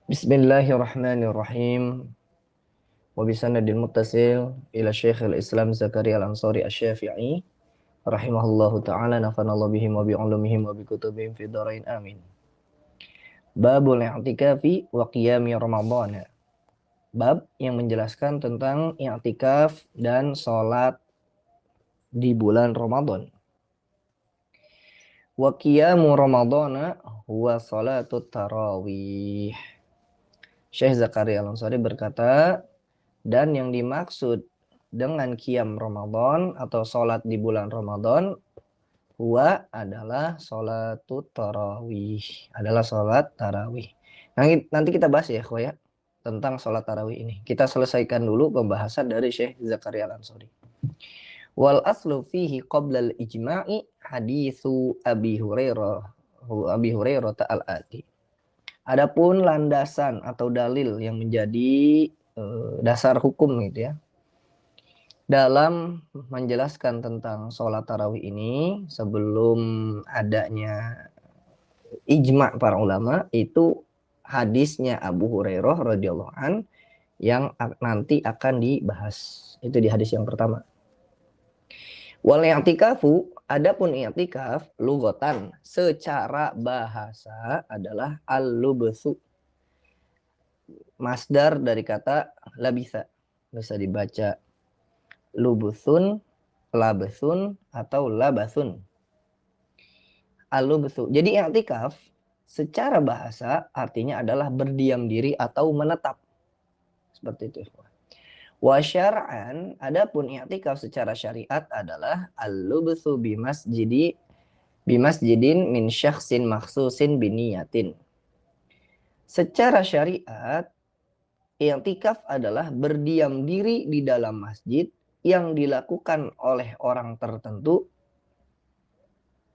Bismillahirrahmanirrahim. Wa bisanadil muttasil ila Syekhul Islam Zakaria Al-Ansari Asy-Syafi'i rahimahullahu taala nafanallahu bihim wa bi'ulumihim wa bikutubihim fid dharain amin. Babul i'tikafi wa qiyami Ramadan. Bab yang menjelaskan tentang i'tikaf dan salat di bulan Ramadan. Wa qiyamu Ramadana huwa salatut tarawih. Syekh Zakaria Al-Ansari berkata, dan yang dimaksud dengan qiyam Ramadan atau salat di bulan Ramadan huwa adalah salatut tarawih, adalah salat tarawih. Nanti kita bahas ya, ya tentang salat tarawih ini. Kita selesaikan dulu pembahasan dari Syekh Zakaria Al-Ansari. Wal aslu fihi qabla al-ijma'i haditsu Abi Hurairah ta'al-ati. Adapun landasan atau dalil yang menjadi dasar hukum gitu ya dalam menjelaskan tentang sholat tarawih ini sebelum adanya ijma' para ulama itu hadisnya Abu Hurairah radhiyallahu an yang nanti akan dibahas. Itu di hadis yang pertama. Wal i'tikafu, adapun i'tikaf lughatan secara bahasa adalah al-lubthu. Masdar dari kata labisa. Bisa dibaca lubuthun, labethun, atau labathun. Al-lubthu. Jadi i'tikaf secara bahasa artinya adalah berdiam diri atau menetap. Seperti itu. Wa syar'an, adapun i'tikaf secara syariat adalah al-lubthu bimasjidin min syakhsin makhsusin biniyatin. Secara syariat, i'tikaf adalah berdiam diri di dalam masjid yang dilakukan oleh orang tertentu.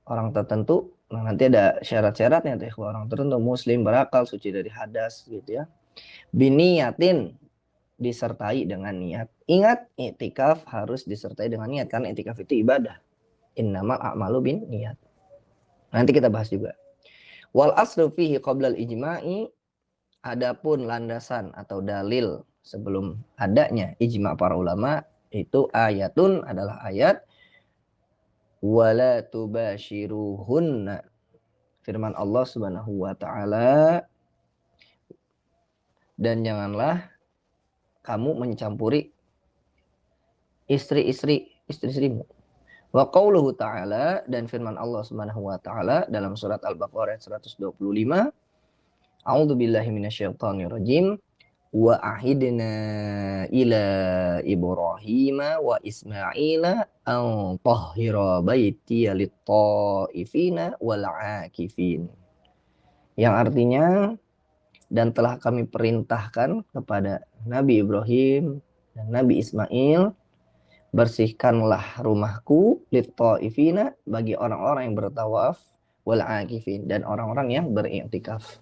Orang tertentu, nah nanti ada syarat-syaratnya tuh, orang tertentu muslim berakal, suci dari hadas gitu ya. Biniyatin, disertai dengan niat. Ingat, i'tikaf harus disertai dengan niat karena i'tikaf itu ibadah. Innamal a'malu bin niat. Nanti kita bahas juga. Wal aslu fihi qabla al-ijma'i, adapun landasan atau dalil sebelum adanya ijma' para ulama itu ayatun adalah ayat wala tubashiruhunna, firman Allah Subhanahu wa taala, dan janganlah kamu mencampuri istri-istrimu. Wa qauluhu ta'ala, dan firman Allah Subhanahu wa taala dalam surat Al-Baqarah 125, A'udzu billahi minasyaitonir rajim. Wa ahidna ila Ibrahim wa Ismaila an tahhira baitiya lit-taifina wal 'akifin. Yang artinya, dan telah kami perintahkan kepada Nabi Ibrahim dan Nabi Ismail, bersihkanlah rumahku lit-taifina, bagi orang-orang yang bertawaf, wal 'akifin, dan orang-orang yang beriktikaf.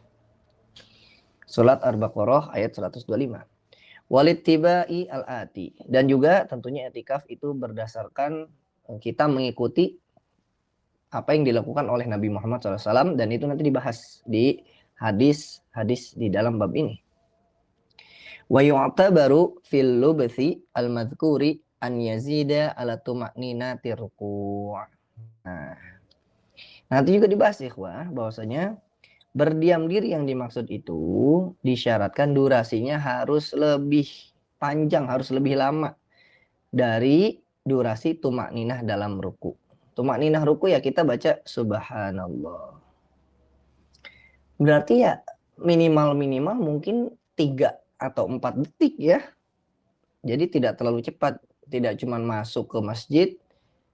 Surat Al-Baqarah ayat 125. Walittiba'i al-ati, dan juga tentunya i'tikaf itu berdasarkan kita mengikuti apa yang dilakukan oleh Nabi Muhammad SAW, dan itu nanti dibahas di hadis-hadis di dalam bab ini. Wa yu'tabaru fil lubthi al-madhkuri an yazida ala tuma'ninati ruku'. Nah, nanti juga dibahas ikhwah bahwasanya berdiam diri yang dimaksud itu disyaratkan durasinya harus lebih panjang, harus lebih lama dari durasi tumakninah dalam ruku. Tumakninah ruku ya kita baca subhanallah. Berarti ya minimal mungkin 3 atau 4 detik ya. Jadi tidak terlalu cepat, tidak cuma masuk ke masjid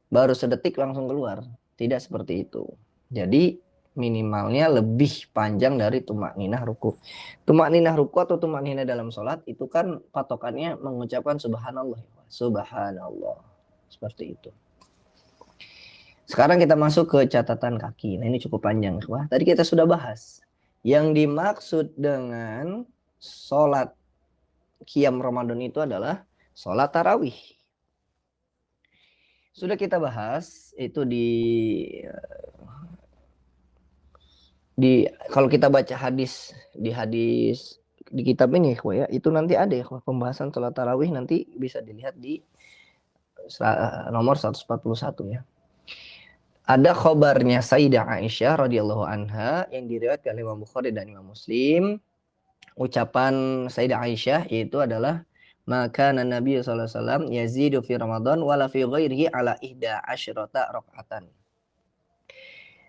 baru sedetik langsung keluar. Tidak seperti itu. Jadi minimalnya lebih panjang dari tumakninah ruku. Tumakninah ruku atau tumakninah dalam sholat itu kan patokannya mengucapkan subhanallah. Subhanallah. Seperti itu. Sekarang kita masuk ke catatan kaki. Nah ini cukup panjang. Wah, tadi kita sudah bahas. Yang dimaksud dengan sholat qiyam Ramadan itu adalah sholat tarawih. Sudah kita bahas itu di kalau kita baca hadis di hadis di kitab ini ya, itu nanti ada ya pembahasan sholat tarawih, nanti bisa dilihat di nomor 141 ya. Ada khobarnya Sayyidah Aisyah radhiyallahu anha yang diriwayatkan oleh Imam Bukhari dan Imam Muslim. Ucapan Sayyidah Aisyah yaitu adalah maka Nabi sallallahu alaihi wasallam yazidu fi Ramadan wala fi ghairihi ala ihda asyrata rakaatan.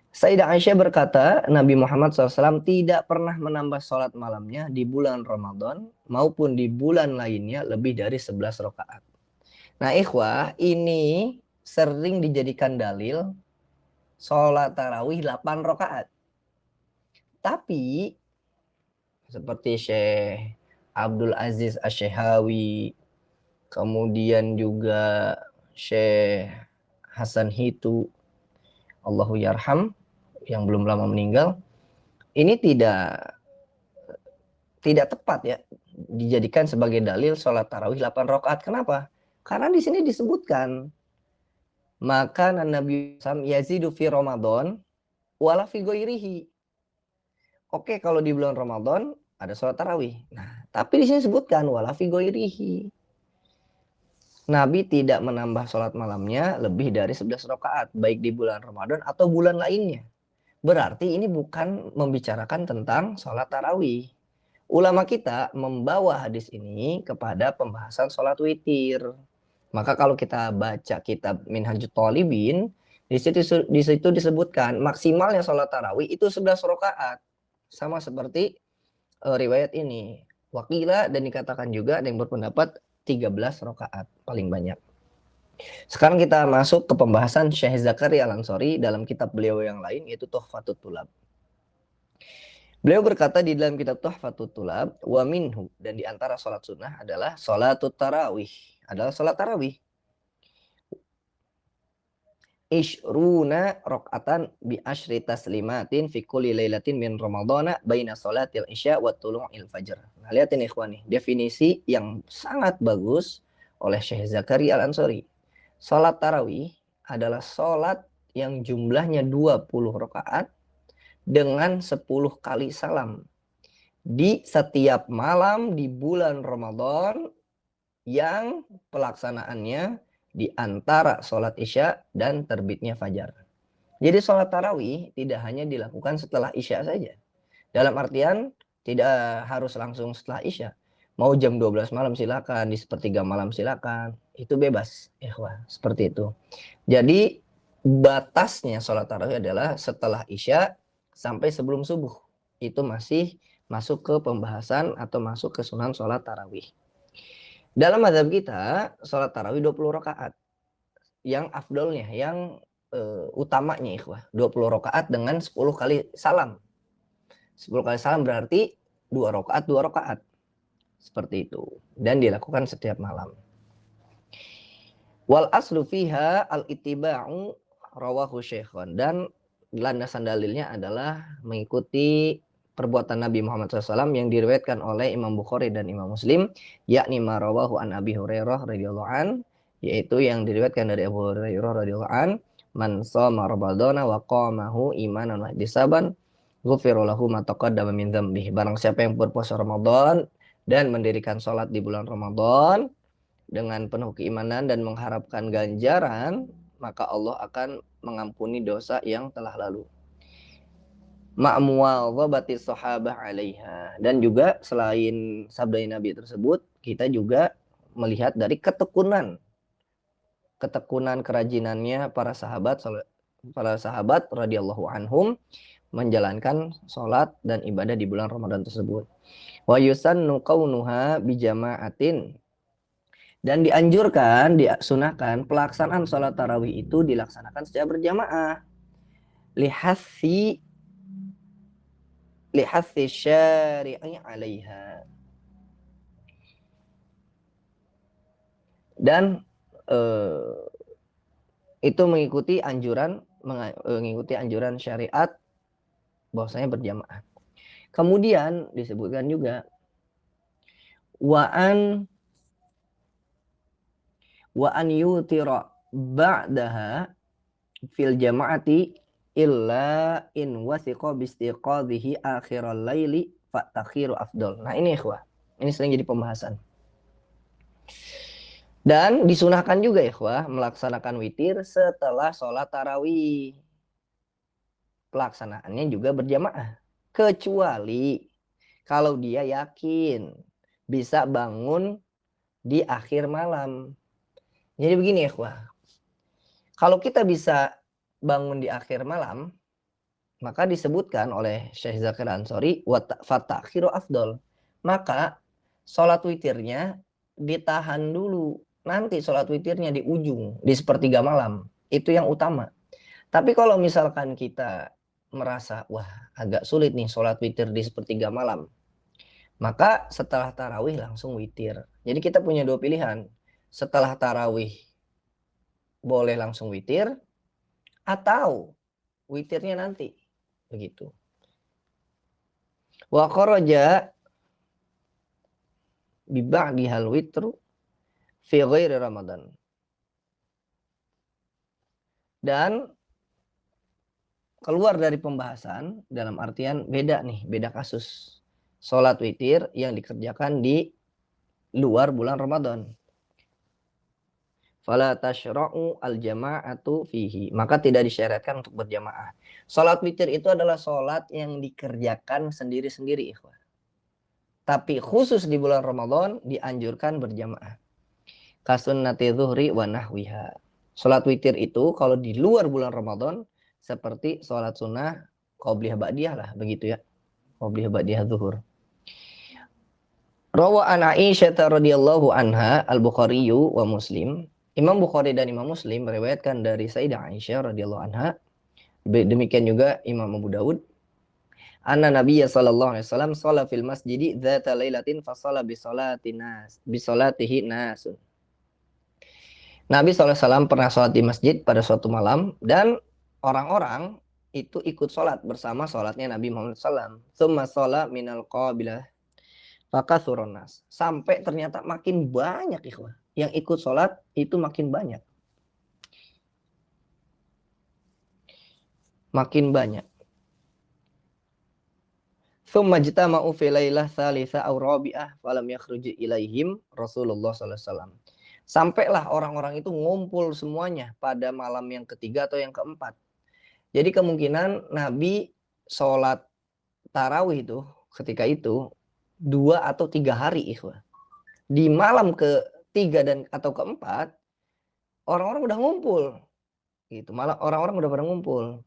Sayyidah Aisyah berkata, Nabi Muhammad SAW tidak pernah menambah sholat malamnya di bulan Ramadan maupun di bulan lainnya lebih dari 11 rakaat. Nah ikhwah, ini sering dijadikan dalil sholat tarawih 8 rakaat. Tapi seperti Syekh Abdul Aziz Asy-Syahawi, kemudian juga Syekh Hasan Hitu, Allahu yarham, yang belum lama meninggal, ini tidak tepat ya dijadikan sebagai dalil sholat tarawih 8 rakaat. Kenapa? Karena di sini disebutkan maka Nabi SAW yazidu fi Ramadan wala fi ghairihi. Oke, kalau di bulan Ramadan ada sholat tarawih. Nah, tapi di sini disebutkan wala fi ghairihi. Nabi tidak menambah sholat malamnya lebih dari 11 rakaat, baik di bulan Ramadan atau bulan lainnya. Berarti ini bukan membicarakan tentang sholat tarawih. Ulama kita membawa hadis ini kepada pembahasan sholat witir. Maka kalau kita baca kitab Minhajut Thalibin, di situ disebutkan maksimalnya sholat tarawih itu 11 rakaat. Sama seperti riwayat ini. Wakila dan dikatakan juga ada yang berpendapat 13 rakaat paling banyak. Sekarang kita masuk ke pembahasan Syekh Zakaria Al-Ansari dalam kitab beliau yang lain yaitu Tuhfatut Tulab. Beliau berkata di dalam kitab Tuhfatut Tulab, wa minhu, dan di antara sholat sunnah adalah sholatut tarawih, adalah sholat tarawih. Ishruna rok'atan bi asyri taslimatin fi kulli lailatin min ramadhana baina sholatil isya wa tulu'il fajr. Nah, lihat ini ikhwani, definisi yang sangat bagus oleh Syekh Zakaria Al-Ansari. Salat tarawih adalah salat yang jumlahnya 20 rakaat dengan 10 kali salam di setiap malam di bulan Ramadan yang pelaksanaannya di antara sholat isya dan terbitnya fajar. Jadi sholat tarawih tidak hanya dilakukan setelah isya saja. Dalam artian tidak harus langsung setelah isya. Mau jam 12 malam silakan, di sepertiga malam silakan. Itu bebas, ikhwah, seperti itu. Jadi batasnya sholat tarawih adalah setelah isya sampai sebelum subuh. Itu masih masuk ke pembahasan atau masuk ke sunan sholat tarawih. Dalam mazhab kita, sholat tarawih 20 rakaat. Yang afdolnya, yang utamanya ikhwah, 20 rakaat dengan 10 kali salam. 10 kali salam berarti 2 rakaat. Seperti itu. Dan dilakukan setiap malam. Wal aslu fiha al-ittiba'u rawahu syekhon. Dan landasan dalilnya adalah mengikuti perbuatan Nabi Muhammad SAW yang diriwayatkan oleh Imam Bukhari dan Imam Muslim, yakni ma rawahu an Abi Hurairah radhiyallahu an, yaitu yang diriwayatkan dari Abu Hurairah radhiyallahu an, man shoma ramadhana wa qamahu imanan wa ihtisaban ghufira lahu ma taqaddama min dzambihi. Barang siapa yang berpuasa Ramadan dan mendirikan salat di bulan Ramadan dengan penuh keimanan dan mengharapkan ganjaran, maka Allah akan mengampuni dosa yang telah lalu. Ma'muwadhabati sahabah 'alaiha. Dan juga selain sabda Nabi tersebut, kita juga melihat dari ketekunan kerajinannya para sahabat radhiyallahu anhum menjalankan sholat dan ibadah di bulan Ramadan tersebut. Wa yusannu qaunuha bi jama'atin. Dan dianjurkan, disunahkan pelaksanaan sholat tarawih itu dilaksanakan secara berjamaah. Lihassi syari'i 'alaiha. Dan itu mengikuti anjuran syariat bahwasanya berjamaah. Kemudian disebutkan juga wa an yutira ba'daha fil jama'ati illa in wasiqa bistiqadhihi akhiral laili fa takhiru afdol. Nah ini ikhwah, ini sering jadi pembahasan. Dan disunahkan juga ikhwah melaksanakan witir setelah sholat tarawih. Pelaksanaannya juga berjamaah. Kecuali kalau dia yakin bisa bangun di akhir malam. Jadi begini ikhwah, kalau kita bisa bangun di akhir malam, maka disebutkan oleh Syekh Zakir Ansori fatakhiru afdol. Maka sholat witirnya ditahan dulu. Nanti sholat witirnya di ujung, di sepertiga malam. Itu yang utama. Tapi kalau misalkan kita merasa, wah agak sulit nih sholat witir di sepertiga malam, maka setelah tarawih langsung witir. Jadi kita punya dua pilihan. Setelah tarawih boleh langsung witir, atau witirnya nanti. Begitu. Wa kharaja bi ba'dihal witru fi ghairi Ramadan. Dan keluar dari pembahasan dalam artian beda nih, beda kasus. Sholat witir yang dikerjakan di luar bulan Ramadan. Fala tasyra'u al-jama'atu fihi. Maka tidak disyaratkan untuk berjamaah. Sholat witir itu adalah sholat yang dikerjakan sendiri-sendiri, ikhwah. Tapi khusus di bulan Ramadan dianjurkan berjamaah. Kasunnati zuhri wa nahwiha. Sholat witir itu kalau di luar bulan Ramadan seperti sholat sunnah qobliyah ba'diyah lah, begitu ya. Qobliyah ba'diyah zuhur. Rawa an Aisyah radhiyallahu anha al-Bukhari wa Muslim. Imam Bukhari dan Imam Muslim meriwayatkan dari Sayyidah Aisyah radhiyallahu anha. Demikian juga Imam Abu Daud. Anna Nabiyya sallallahu alaihi wasallam shalla fil masjidi dzata lailatin fa shalla bi salatihi nasun. Nabi SAW pernah sholat di masjid pada suatu malam dan orang-orang itu ikut sholat bersama sholatnya Nabi Muhammad SAW. Tsumma sholla minal qabilah fakatsurun nas. Sampai ternyata makin banyak ikhwah. Yang ikut sholat itu makin banyak. Makin banyak. Tsumma jitama'u fi lailah tsalitsah aw rabi'ah falam yakhruj ilaihim Rasulullah sallallahu alaihi wasallam. Sampailah orang-orang itu ngumpul semuanya pada malam yang ketiga atau yang keempat. Jadi kemungkinan Nabi sholat tarawih itu ketika itu 2 atau 3 hari ikhwah. Di malam ketiga dan atau keempat orang-orang udah ngumpul. Gitu. Malah orang-orang udah pada ngumpul.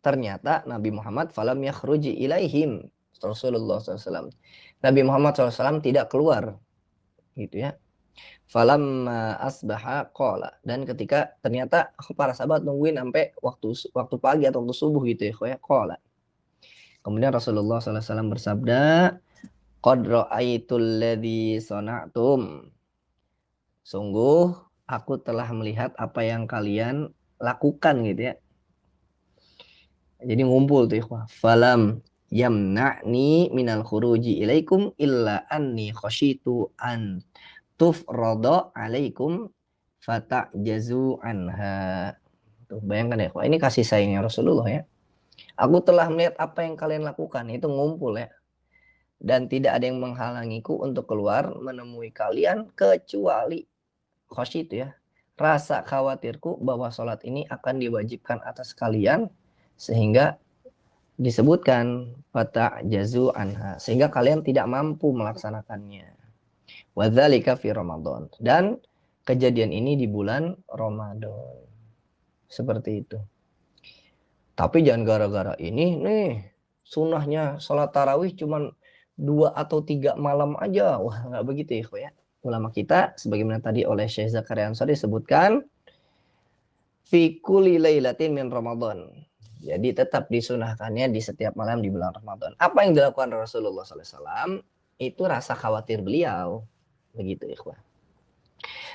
Ternyata Nabi Muhammad falam yakhruji ilaihim Rasulullah SAW. Nabi Muhammad SAW tidak keluar. Gitu ya. Falamma asbaha qala, dan ketika ternyata para sahabat nungguin sampai waktu pagi atau waktu subuh gitu ya qala. Kemudian Rasulullah SAW bersabda, qad ra'aitul ladzi sana'tum. Sungguh aku telah melihat apa yang kalian lakukan gitu ya. Jadi ngumpul tuh ikhwah. Falam yamna'ni minal khuruji ilaikum illa anni khasyitu an tufrada alaikum fata'jazu anha. Tuh bayangkan ya, ini kasih sayangnya Rasulullah ya. Aku telah melihat apa yang kalian lakukan, itu ngumpul ya. Dan tidak ada yang menghalangiku untuk keluar menemui kalian kecuali khasyitu ya. Rasa khawatirku bahwa sholat ini akan diwajibkan atas kalian sehingga disebutkan fata'jazu anha, sehingga kalian tidak mampu melaksanakannya. Wadzalika fi Ramadan, dan kejadian ini di bulan Ramadan. Seperti itu. Tapi jangan gara-gara ini nih sunnahnya sholat tarawih cuman 2 atau 3 malam aja. Wah, nggak begitu ya. Ulama kita sebagaimana tadi oleh Syekh Zakaria Ansori disebutkan fi kulli lailatin min Ramadan. Jadi tetap disunahkannya di setiap malam di bulan Ramadan. Apa yang dilakukan Rasulullah SAW itu rasa khawatir beliau. Begitu ikhwan.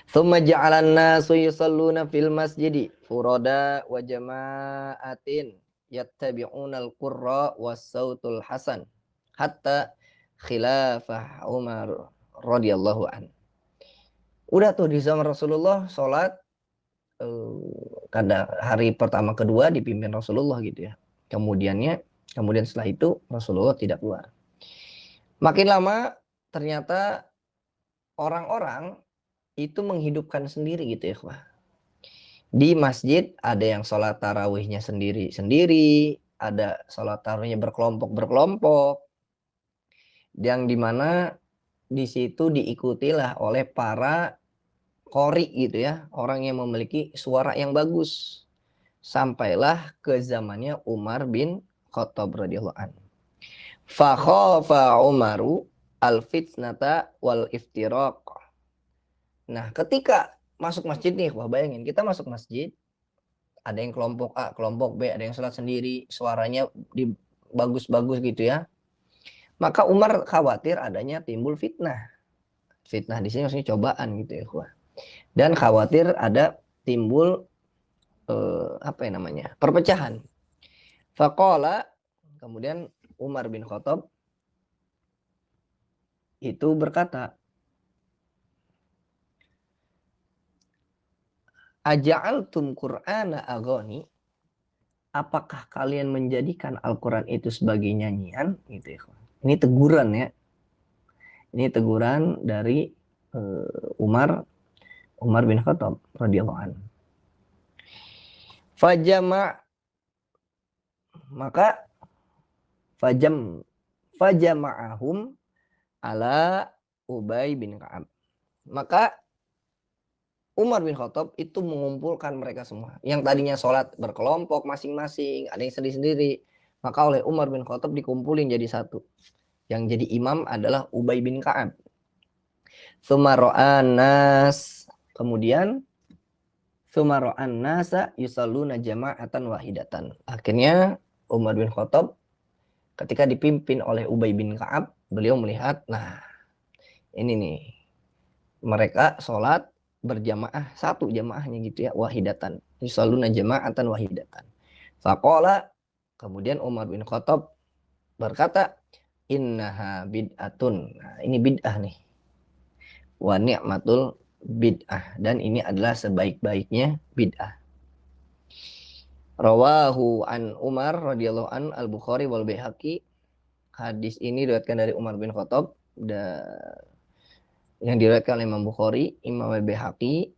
Tsumma ja'alan nasu yusalluna fil masjidi furada wa jama'atin yattabi'una al-qurra was-sautul hasan hatta khilafah Umar radhiyallahu an. Udah tuh di zaman Rasulullah sholat kadang hari pertama kedua dipimpin Rasulullah gitu ya. Kemudian setelah itu Rasulullah tidak keluar. Makin lama ternyata orang-orang itu menghidupkan sendiri gitu ya, ikhwah. Di masjid ada yang sholat tarawihnya sendiri-sendiri, ada sholat tarawihnya berkelompok-berkelompok, yang dimana di situ diikutilah oleh para qori gitu ya, orang yang memiliki suara yang bagus. Sampailah ke zamannya Umar bin Khattab radhiyallahu anhu. Fa khafa Umaru al-fitnata wal iftiraq. Nah, ketika masuk masjid nih, wah bayangin kita masuk masjid, ada yang kelompok A, kelompok B, ada yang sholat sendiri, suaranya di bagus-bagus gitu ya. Maka Umar khawatir adanya timbul fitnah. Fitnah di sini maksudnya cobaan gitu ya, wah. Dan khawatir ada timbul apa ya namanya? Perpecahan. Faqala, kemudian Umar bin Khattab itu berkata, aja'altum Qur'ana aghani, apakah kalian menjadikan Al-Quran itu sebagai nyanyian gitu ya. Ini teguran ya. Ini teguran dari Umar bin Khattab radhiyallahu anhu. Fajama, maka fajama'ahum ala Ubay bin Ka'ab. Maka Umar bin Khattab itu mengumpulkan mereka semua. Yang tadinya sholat berkelompok masing-masing, ada yang sendiri-sendiri. Maka oleh Umar bin Khattab dikumpulin jadi satu. Yang jadi imam adalah Ubay bin Ka'ab. Sumaro'an nas. Kemudian Sumaro'an nasa yusalluna jama'atan wahidatan. Akhirnya Umar bin Khattab ketika dipimpin oleh Ubay bin Ka'ab, beliau melihat, nah ini nih, mereka sholat berjamaah, satu jamaahnya gitu ya, wahidatan. Yusalluna jama'atan wahidatan. Faqala, kemudian Umar bin Khattab berkata, innaha bid'atun. Nah, ini bid'ah nih. Wa ni'matul bid'ah, dan ini adalah sebaik-baiknya bid'ah. Rawahu an Umar radhiyallahu an al-Bukhari wal Baihaqi. Hadis ini diriwayatkan dari Umar bin Khattab yang diriwayatkan oleh Imam Bukhari, Imam Baihaqi.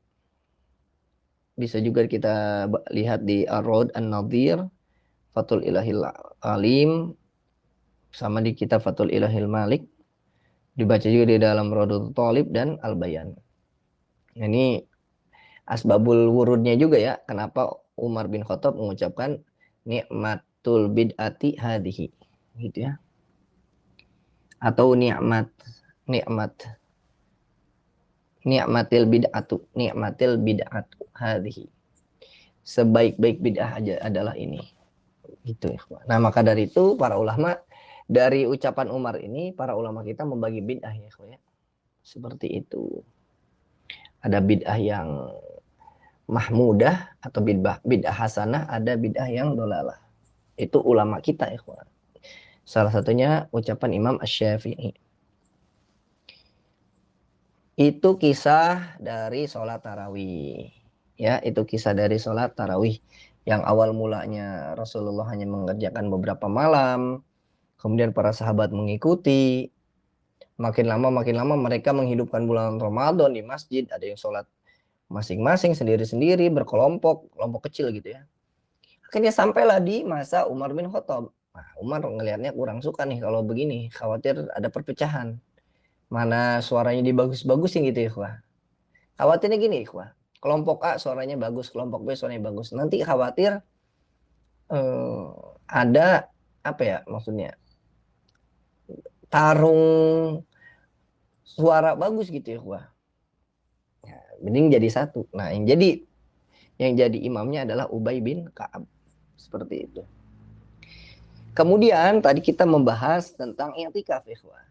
Bisa juga kita lihat di Ar-Raud An-Nadhir, Fathul Ilahil Alim, sama di kitab Fathul Ilahil Malik. Dibaca juga di dalam Raudul Thalib dan Al-Bayan. Ini asbabul wurudnya juga ya, kenapa Umar bin Khattab mengucapkan nikmatul bid'ati hadhihi gitu ya. Atau nikmatil bid'atu hadhihi. Sebaik-baik bid'ah aja adalah ini. Gitu ya. Nah, maka dari itu para ulama, dari ucapan Umar ini para ulama kita membagi bid'ah ya, ya. Seperti itu. Ada bid'ah yang mahmudah atau bid'ah hasanah, ada bid'ah yang dolalah. Itu ulama kita ya. Salah satunya ucapan Imam Asy-Syafi'i. Itu kisah dari sholat tarawih. Ya, itu kisah dari sholat tarawih. Yang awal mulanya Rasulullah hanya mengerjakan beberapa malam. Kemudian para sahabat mengikuti. Makin lama mereka menghidupkan bulan Ramadan di masjid. Ada yang sholat masing-masing, sendiri-sendiri, berkelompok, kelompok kecil gitu ya. Akhirnya sampailah di masa Umar bin Khattab. Nah, Umar ngelihatnya kurang suka nih kalau begini. Khawatir ada perpecahan. Mana suaranya dibagus-bagusin gitu ya, ikhwah. Khawatirnya gini, ikhwah. Kelompok A suaranya bagus, kelompok B suaranya bagus. Nanti khawatir ada apa ya maksudnya? Tarung suara bagus gitu ya, ikhwah. Ya, mending jadi satu. Nah, yang jadi imamnya adalah Ubay bin Ka'ab. Seperti itu. Kemudian tadi kita membahas tentang i'tikaf, ikhwah.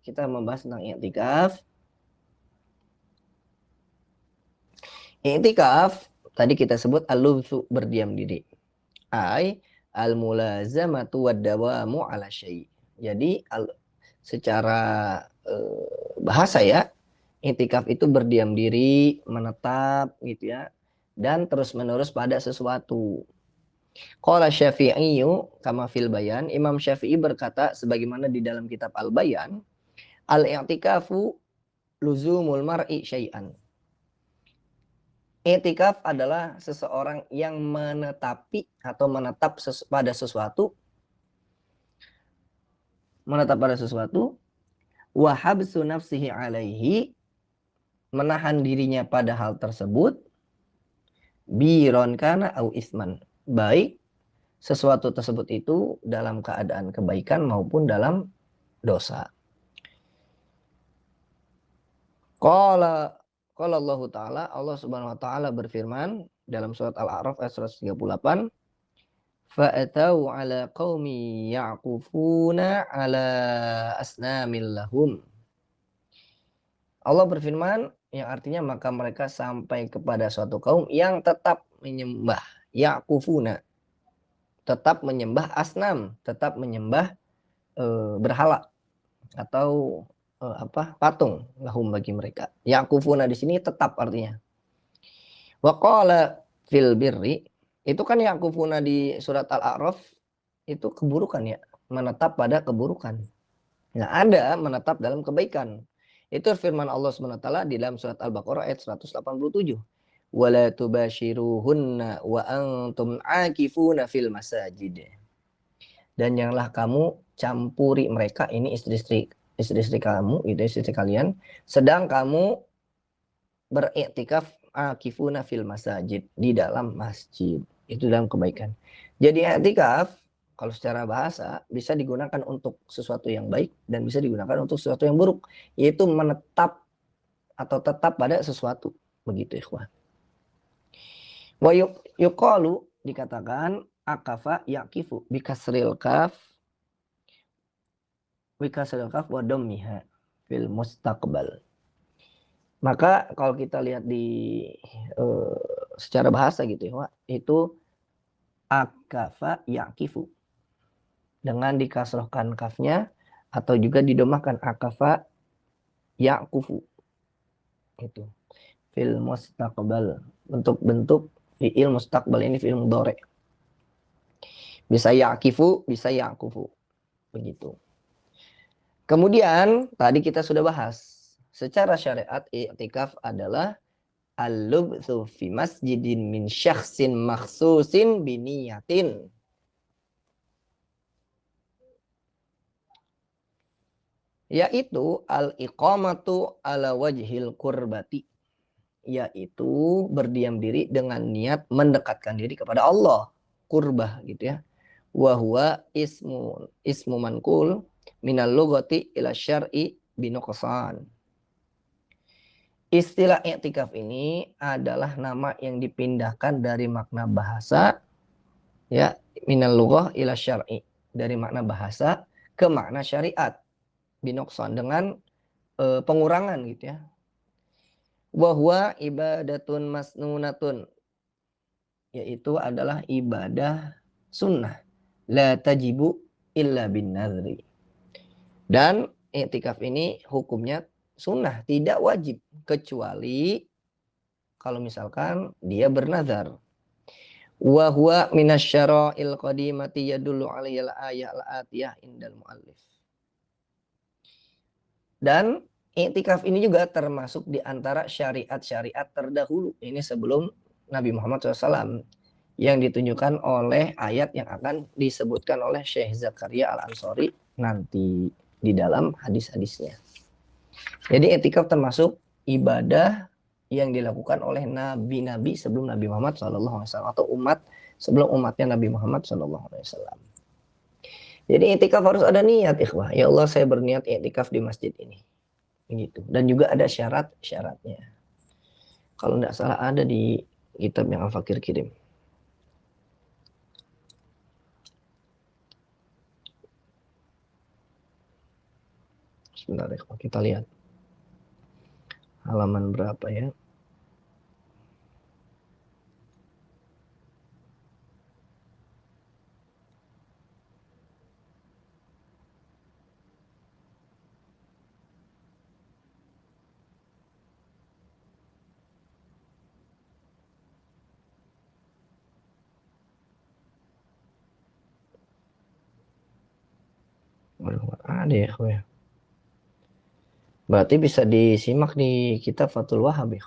Kita membahas tentang i'tikaf. I'tikaf tadi kita sebut al-lubthu, berdiam diri. Ai al-mulazamatu wad-dawamu ala syai'. Jadi secara bahasa ya, i'tikaf itu berdiam diri, menetap gitu ya, dan terus-menerus pada sesuatu. Qala Syafi'i kama fil bayan, Imam Syafi'i berkata sebagaimana di dalam kitab Al-Bayan, al-i'tikafu luzumul mar'i syai'an. I'tikaf adalah seseorang yang menetapi atau menetap pada sesuatu, wa habsu nafsihi alaihi, menahan dirinya pada hal tersebut, biron kana au isman, baik sesuatu tersebut itu dalam keadaan kebaikan maupun dalam dosa. Qala Allah Ta'ala, Allah Subhanahu wa taala berfirman dalam surat Al-A'raf ayat 138, fa'atau ala qaumi ya'kufuna ala asnamil lahum. Allah berfirman yang artinya maka mereka sampai kepada suatu kaum yang tetap menyembah, ya'kufuna, tetap menyembah asnam, tetap menyembah berhala atau patung lahum bagi mereka. Ya'kufuna di sini tetap artinya. Wa qala fil birri, itu kan ya'kufuna di surat Al-A'raf itu keburukan ya, menetap pada keburukan. Nah, ada menetap dalam kebaikan. Itu firman Allah SWT di dalam surat Al-Baqarah ayat 187. Wala tubashiruhunna wa antum akifuna fil masajid. Dan janganlah kamu campuri mereka, ini istri-istri kamu, itu istri kalian, sedang kamu beriktikaf akifuna fil masajid, di dalam masjid. Itu dalam kebaikan. Jadi iktikaf kalau secara bahasa bisa digunakan untuk sesuatu yang baik dan bisa digunakan untuk sesuatu yang buruk, yaitu menetap atau tetap pada sesuatu. Begitu ikhwan. Wa yuqalu, dikatakan akafa yaqifu bikasril kaf wa dhammiha fil mustaqbal. Maka kalau kita lihat di secara bahasa gitu ya, itu akafa yaqifu dengan dikasrohkan kafnya atau juga didomahkan akafa yaqufu. Itu fil mustaqbal, bentuk fiil mustaqbal, ini fiil mudhari. Bisa yaqifu, bisa yaqufu. Begitu. Kemudian tadi kita sudah bahas secara syariat i'tikaf adalah al-lubthu fi masjidin min syakhsin makhsusin biniyatin. Yaitu al-iqamatu ala wajhil qurbati. Yaitu berdiam diri dengan niat mendekatkan diri kepada Allah. Kurbah gitu ya. Wahuwa ismu mankul minal lugati ila syar'i binuqsan. Istilah i'tikaf ini adalah nama yang dipindahkan dari makna bahasa ya, minal lughah ila syar'i, dari makna bahasa ke makna syariat, binokson, dengan pengurangan gitu ya. Wa huwa ibadatun masnunatun, yaitu adalah ibadah sunnah, la tajibu illa bin nadri. Dan i'tikaf ini hukumnya sunnah, tidak wajib kecuali kalau misalkan dia bernazar. Wa huwa minasyara'il qadimati yadullu 'alaihi al-ayah al-atiyah indal muallif. Dan i'tikaf ini juga termasuk di antara syariat-syariat terdahulu. Ini sebelum Nabi Muhammad SAW, yang ditunjukkan oleh ayat yang akan disebutkan oleh Syekh Zakaria Al-Ansori nanti di dalam hadis-hadisnya. Jadi i'tikaf termasuk ibadah yang dilakukan oleh nabi-nabi sebelum Nabi Muhammad SAW, atau umat sebelum umatnya Nabi Muhammad SAW. Jadi i'tikaf harus ada niat, ikhwah. Ya Allah, saya berniat i'tikaf di masjid ini. Begitu. Dan juga ada syarat-syaratnya. Kalau tidak salah ada di kitab yang Al-Fakir kirim. Sebentar ya, kita lihat halaman berapa ya. Aduh, ada ya, ya. Berarti bisa disimak di kitab Fathul Wahhab ya.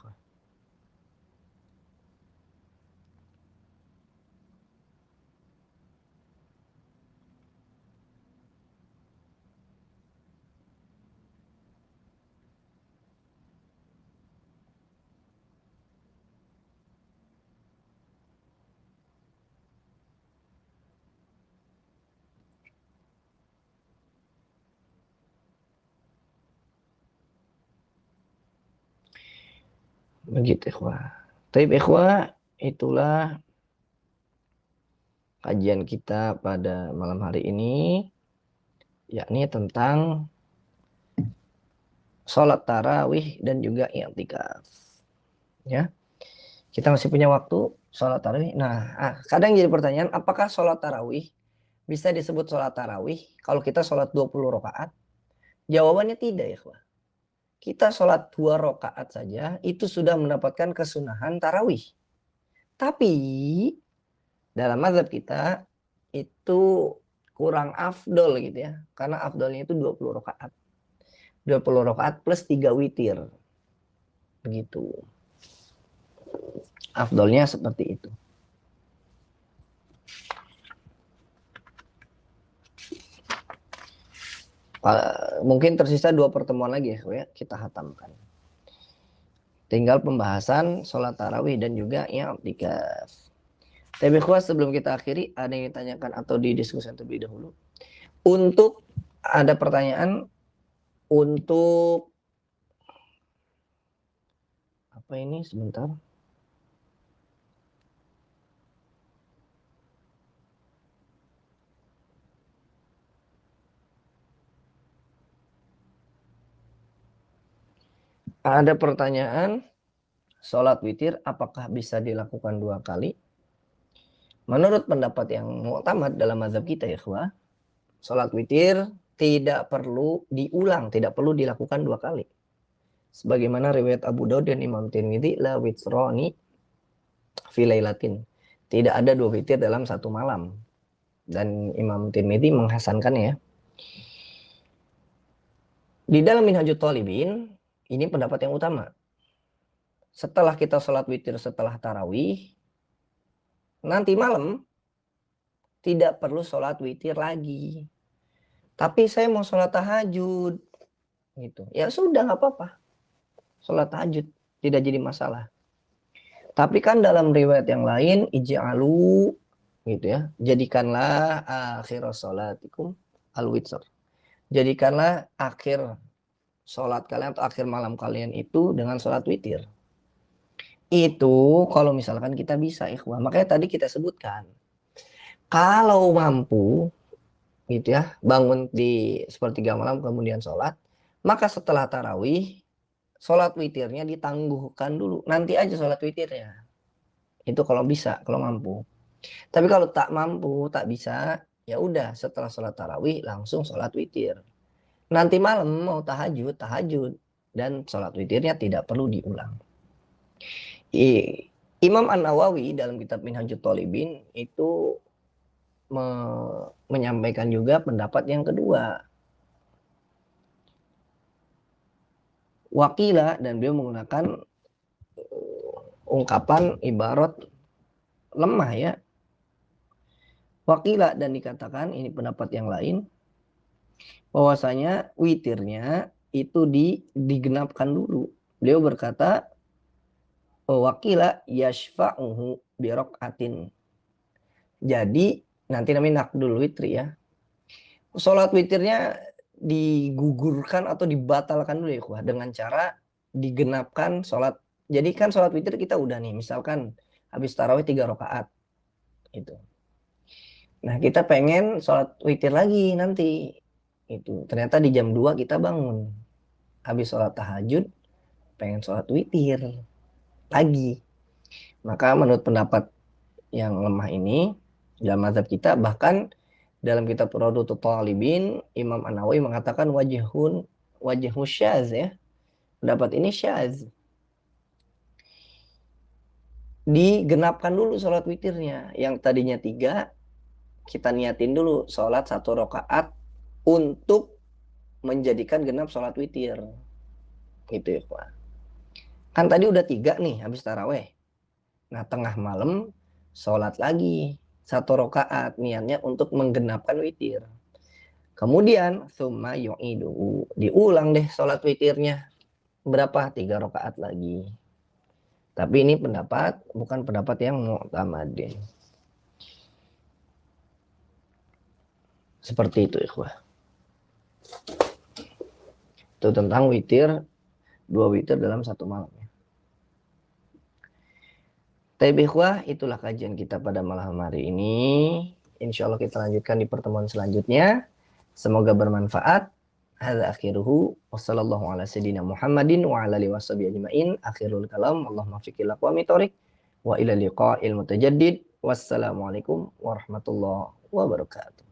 Begitu ikhwah. Tapi ikhwah, itulah kajian kita pada malam hari ini, yakni tentang sholat tarawih dan juga i'tikaf. Ya, kita masih punya waktu sholat tarawih. Nah, kadang jadi pertanyaan, apakah sholat tarawih bisa disebut sholat tarawih kalau kita sholat 20 rakaat? Jawabannya tidak ya, ikhwah. Kita sholat 2 rakaat saja itu sudah mendapatkan kesunahan tarawih. Tapi dalam mazhab kita itu kurang afdol gitu ya. Karena afdolnya itu 20 rakaat. 20 rakaat plus 3 witir. Begitu. Afdolnya seperti itu. Mungkin tersisa 2 pertemuan lagi ya, kita hatamkan. Tinggal pembahasan sholat tarawih dan juga i'tikaf. Tapi sebelum kita akhiri, ada yang ditanyakan atau didiskusikan terlebih dahulu. Untuk ada pertanyaan untuk apa ini sebentar. Ada pertanyaan, sholat witir apakah bisa dilakukan 2 kali? Menurut pendapat yang mu'tamad dalam mazhab kita ya, sholat witir tidak perlu diulang, tidak perlu dilakukan 2 kali. Sebagaimana riwayat Abu Daud dan Imam Tirmidzi, la witroni fi lailatin. Tidak ada 2 witir dalam 1 malam. Dan Imam Tirmidzi menghasankannya ya. Di dalam Minhajut Thalibin, ini pendapat yang utama. Setelah kita sholat witir setelah tarawih, nanti malam tidak perlu sholat witir lagi. Tapi saya mau sholat tahajud. Gitu. Ya sudah, nggak apa-apa. Sholat tahajud. Tidak jadi masalah. Tapi kan dalam riwayat yang lain, ij'alu gitu ya. Jadikanlah akhir sholatikum al-witr. Jadikanlah akhir sholat kalian atau akhir malam kalian itu dengan sholat witir. Itu kalau misalkan kita bisa ikhwah. Makanya tadi kita sebutkan. Kalau mampu gitu ya, bangun di sepertiga malam kemudian sholat, maka setelah tarawih, sholat witirnya ditangguhkan dulu. Nanti aja sholat witirnya. Itu kalau bisa, kalau mampu. Tapi kalau tak mampu, tak bisa, ya udah setelah sholat tarawih langsung sholat witir. Nanti malam mau tahajud, tahajud. Dan sholat witirnya tidak perlu diulang. Imam An-Nawawi dalam kitab Minhajut Thalibin itu menyampaikan juga pendapat yang kedua. Wakila, dan beliau menggunakan ungkapan ibarat lemah ya. Wakila, dan dikatakan ini pendapat yang lain, bahwasanya witirnya itu digenapkan dulu. Beliau berkata, wakila yashfa'uhu birok'atin. Jadi nanti namanya nakdul witri ya. Sholat witirnya digugurkan atau dibatalkan dulu ya dengan cara digenapkan sholat. Jadi kan sholat witir kita udah nih, misalkan habis tarawih 3 rakaat itu. Nah kita pengen sholat witir lagi nanti itu. Ternyata di jam 2 kita bangun habis sholat tahajud, pengen sholat witir lagi. Maka menurut pendapat yang lemah ini dalam mazhab kita, bahkan dalam kitab Rawdatul Thalibin, Imam An-Nawawi mengatakan wajhun syaz ya. Pendapat ini syaz. Digenapkan dulu sholat witirnya. Yang tadinya 3, kita niatin dulu sholat 1 rakaat untuk menjadikan genap sholat witir. Gitu ya, Pak. Kan tadi udah 3 nih habis taraweh. Nah, tengah malam sholat lagi 1 rakaat, niatnya untuk menggenapkan witir. Kemudian summa yu'idu, diulang deh sholat witirnya. Berapa? 3 rakaat lagi. Tapi ini pendapat, bukan pendapat yang mu'tamadin. Seperti itu, ikhwah. Itu tentang witir, 2 witir dalam 1 malam. Tapi ikhwah, itulah kajian kita pada malam hari ini. Insya Allah kita lanjutkan di pertemuan selanjutnya. Semoga bermanfaat. Hadza akhiruhu wassallallahu ala sayyidina Muhammadin wa ala alihi washabihi ajmain. Akhirul kalam, Allahumma fiqil aqwami thoriq wa ila liqa'il mutajaddid. Wassalamualaikum warahmatullahi wabarakatuh.